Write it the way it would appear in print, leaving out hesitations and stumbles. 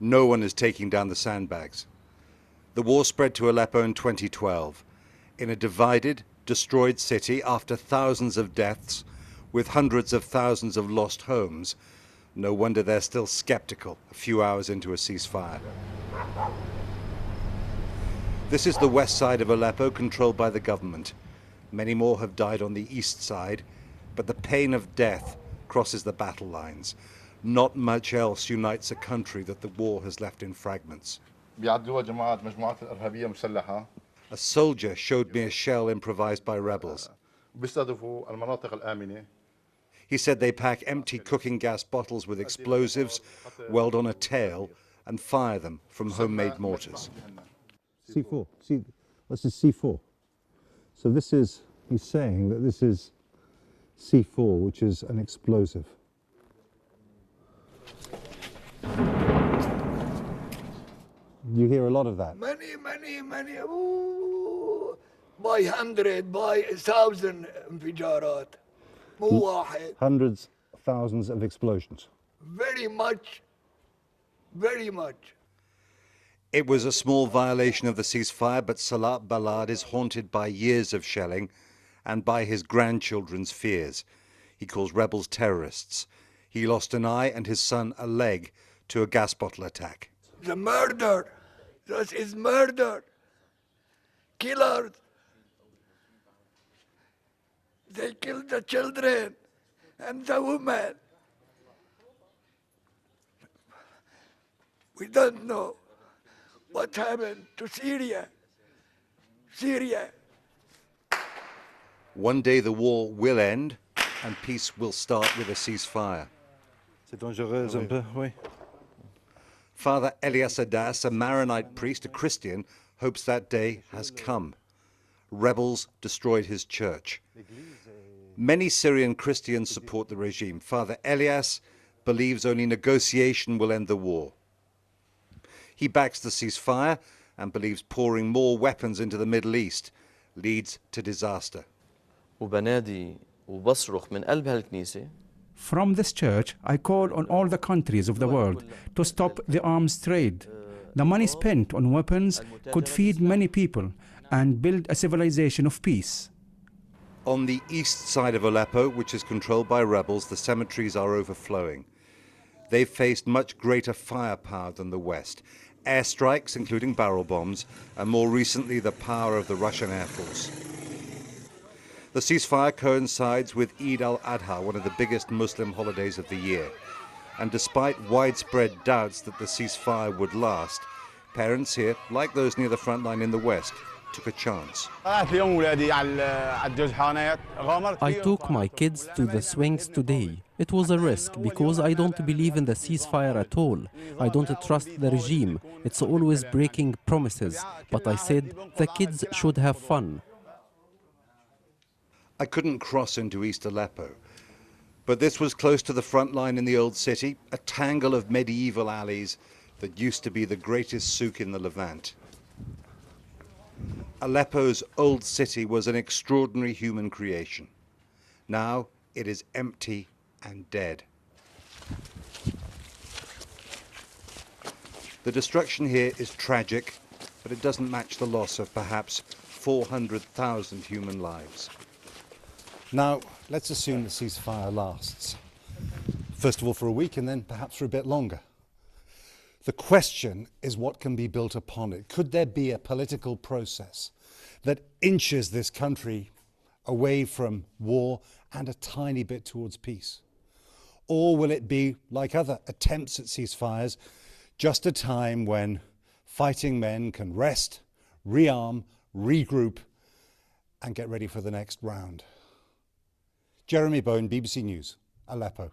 No one is taking down the sandbags. The war spread to Aleppo in 2012, in a divided, destroyed city after thousands of deaths, with hundreds of thousands of lost homes. No wonder they're still skeptical a few hours into a ceasefire. This is the west side of Aleppo, controlled by the government. Many more have died on the east side, but the pain of death crosses the battle lines. Not much else unites a country that the war has left in fragments. A soldier showed me a shell improvised by rebels. He said they pack empty cooking gas bottles with explosives, weld on a tail, and fire them from homemade mortars. C4. See, this is C4. So this is, he's saying that this is C4, which is an explosive. You hear a lot of that? Many. Ooh, by 100, by 1,000 انفجارات. مو واحد. Hundreds, thousands of explosions. Very much. It was a small violation of the ceasefire, but Salat Balad is haunted by years of shelling and by his grandchildren's fears. He calls rebels terrorists. He lost an eye and his son a leg to a gas bottle attack. The murder. This is murder. Killers. They killed the children and the women. We don't know what happened to Syria. One day the war will end and peace will start with a ceasefire. C'est dangereux un peu, oui. Father Elias Adas, a Maronite priest, a Christian, hopes that day has come. Rebels destroyed his church. Many Syrian Christians support the regime. Father Elias believes only negotiation will end the war. He backs the ceasefire and believes pouring more weapons into the Middle East leads to disaster. From this church, I call on all the countries of the world to stop the arms trade. The money spent on weapons could feed many people and build a civilization of peace. On the east side of Aleppo, which is controlled by rebels, the cemeteries are overflowing. They've faced much greater firepower than the West. Airstrikes, including barrel bombs, and more recently the power of the Russian Air Force. The ceasefire coincides with Eid al-Adha, one of the biggest Muslim holidays of the year. And despite widespread doubts that the ceasefire would last, parents here, like those near the front line in the West, took a chance. I took my kids to the swings today. It was a risk because I don't believe in the ceasefire at all. I don't trust the regime. It's always breaking promises. But I said the kids should have fun. I couldn't cross into East Aleppo, but this was close to the front line in the old city, a tangle of medieval alleys that used to be the greatest souk in the Levant. Aleppo's old city was an extraordinary human creation. Now it is empty and dead. The destruction here is tragic, but it doesn't match the loss of perhaps 400,000 human lives. Now, let's assume the ceasefire lasts. First of all for a week and then perhaps for a bit longer. The question is what can be built upon it. Could there be a political process that inches this country away from war and a tiny bit towards peace? Or will it be, like other attempts at ceasefires, just a time when fighting men can rest, rearm, regroup, and get ready for the next round? Jeremy Bone, BBC News, Aleppo.